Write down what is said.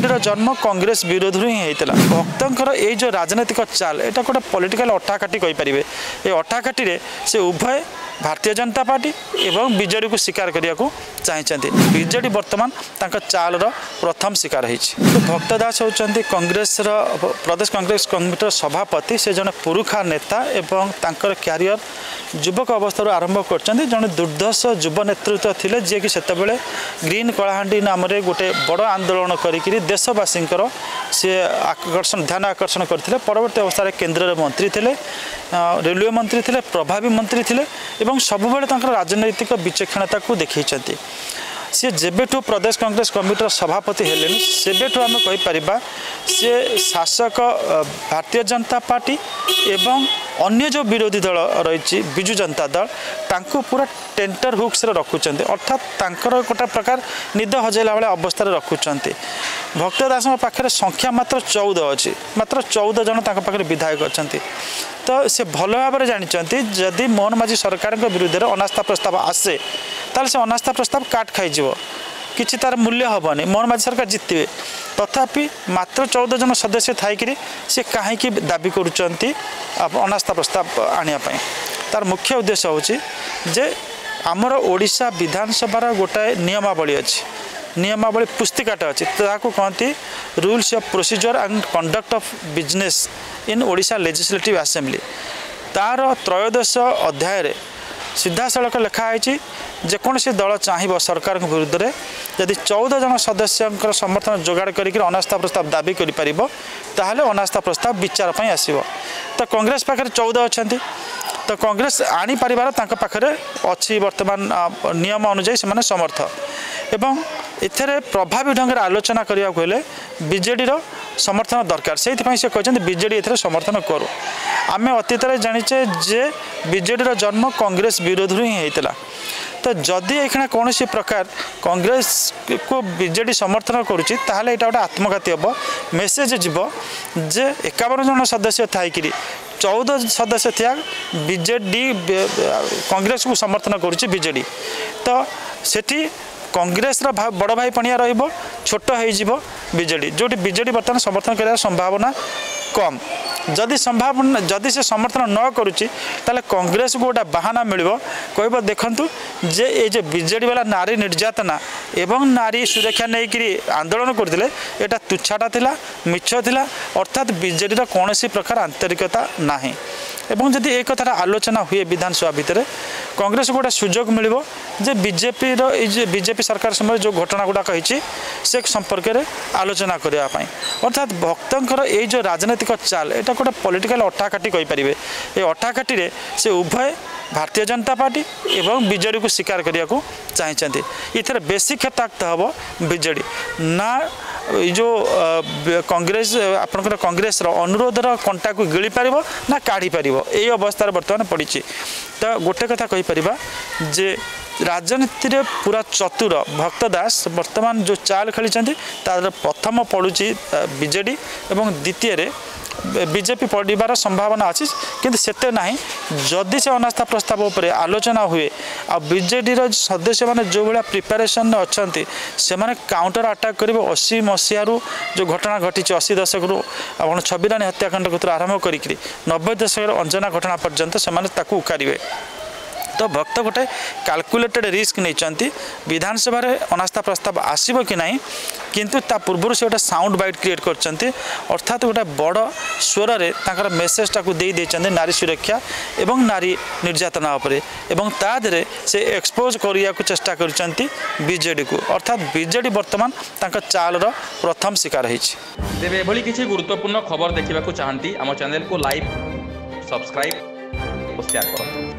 BJD जन्म कांग्रेस विरोध ही होता भक्तर ये जो राजनैतिक चाल यहाँ गोटे पॉलिटिकल अठाकाठी कहींपर ये अठाकाठी से उभय भारतीय जनता पार्टी एवं बीजेडी को स्वीकार करने को चाहते बीजेडी बर्तमान चाल प्रथम शिकार होती भक्त दास होती कांग्रेस प्रदेश कांग्रेस कमिटी सभापति से जन पुरुखा नेता एवं क्यारियर युवक अवस्था आरंभ कर जन दुर्धर्ष युव नेतृत्व थे जी कि सेतबेले ग्रीन कलाहांडी नाम गोटे बड़ आंदोलन करी देशवासी सी आकर्षण ध्यान आकर्षण करते परवर्ती अवस्था केन्द्र मंत्री थे रेलवे मंत्री थे प्रभावी मंत्री थे एवं सबुबले राजनैतिक विचक्षणता को देखते सी जेबेठू प्रदेश कांग्रेस कमिटी सभापति हेले सेबेठू आम कहीपर सी शासक भारतीय जनता पार्टी एवं अन्य जो विरोधी दल रही विजु जनता दल तांको पूरा टेंटर हुक्स रखुंट अर्थात गोटे प्रकार निद हजेला भाई अवस्था रखुंट भक्त दास पाखे संख्या मात्र 14 अच्छी मात्र 14 जन पाखे विधायक अच्छा तो से भल भाव जानते जदि मोहन माझी सरकार विरुद्ध में अनास्था प्रस्ताव आसे ताले से अनास्था प्रस्ताव काट खाई किसी तार मूल्य हेनी मोहन माझी सरकार जितवे तथापि मात्र 14 जन सदस्य थी सी कहीं दाबी करुँच अनास्था प्रस्ताव आने तार मुख्य उद्देश्य हूँ जे आमर ओडिशा विधानसभा गोटाए नियमावली अच्छी नियमावली पुस्तिकाटा अच्छी ताकू कहती rules of procedure and conduct of business in Odisha legislative assembly तार त्रयोदश अध्याय सीधा सड़क लिखाई जेकोसी दल चाह सरकार विरुद्ध में जदि 14 जन सदस्य समर्थन जोगाड़ कर अनास्था प्रस्ताव दाबी कर अनास्था प्रस्ताव विचार पर आसो तो कांग्रेस पाखे 14 अच्छा तो कांग्रेस आनी पारिबार पाखे अच्छी वर्तमान नियम अनुजाई से समर्थ एवं एथेरे प्रभावी ढंग आलोचना करने को हेले बीजेडी समर्थन दरकार से कहते बीजेडी ए समर्थन करू आम अतीत जाचे जे बीजेडी जन्म कांग्रेस विरोध ही होता तो जदि ये कौन प्रकार कांग्रेस को बीजेडी समर्थन करुच्ची ताहले एटा गोटे आत्मघाती हम मेसेज जीव जे 51 जन सदस्य थी 14 सदस्य थिया बीजेडी कांग्रेस को समर्थन करुच्ची बीजेडी तो सेठी कांग्रेस बड़ भाई पणिया रहिबो छोट हो बीजेडी जो बीजेडी बर्तमान समर्थन कर संभावना कम जदि से समर्थन न करुच्ची ताले कांग्रेस को गोटे बहाना मिल कह देखु जे ये जो बीजेडी वाला नारी निर्यातना एवं नारी सुरक्षा नहीं आंदोलन करते यहाँ तुच्छाटा थिला मिछ थिला अर्थात बीजेडी कौन प्रकार आंतरिकता नाही एवं जदि एक कथार आलोचना हुए विधानसभा भितर कांग्रेस गोटे सुजोग मिल जे बीजेपी सरकार समय जो घटना गुड़ाक से संपर्क में आलोचना करने अर्थात भक्तर ये जो राजनैतिक चाल यहाँ गोटे पॉलिटिकल अठाकाठी कहींपर ये अठाकाठी से उभय भारतीय जनता पार्टी एवं बीजेडी को स्वीकार करने को चाहते इधर बेसी क्षताक्त हम बीजेडी ना जो कांग्रेस आपंकर कांग्रेस अनुरोधर कंटा को गिली पार ना काढ़ी पार यही अवस्था बर्तमान पड़ी तो गोटे कथा कहीपर जे राजनीति रे पूरा चतुर भक्त दास वर्तमान जो चाल खेली तार प्रथम पड़ुची बीजेडी एवं द्वितीय बीजेपी पड़ार संभावना अच्छी किंतु सेते नहीं जदि से अनास्था प्रस्ताव उपर आलोचना हुए आ बीजेडी सदस्य मैंने जो भाया प्रिपेरेसन अच्छा से काउंटर अटाक करेंगे 80 मसीह जो घटना घटी 80 दशक आप छबिरानी हत्याकांड कतु आरंभ करी 90 दशक अंजना घटना पर्यंत से उकारे तो भक्त गोटे कैलकुलेटेड रिस्क नहीं विधानसभा अनास्था प्रस्ताव आसब कि नहीं किंतु ता पूर्व से गोटे साउंड बाइट क्रिएट कर अर्थात गोटे बड़ स्वर में मेसेजटा को दे नारी सुरक्षा एवं नारी निर्यातना एवं तादरे से एक्सपोज करिया को चेष्टा कर बीजेडी को अर्थात बीजेडी बर्तमान चाल प्रथम शिकार होती तेज किसी गुरुत्वपूर्ण खबर देखा चाहती आम चैनल को लाइक सब्सक्राइब और शेयर करें।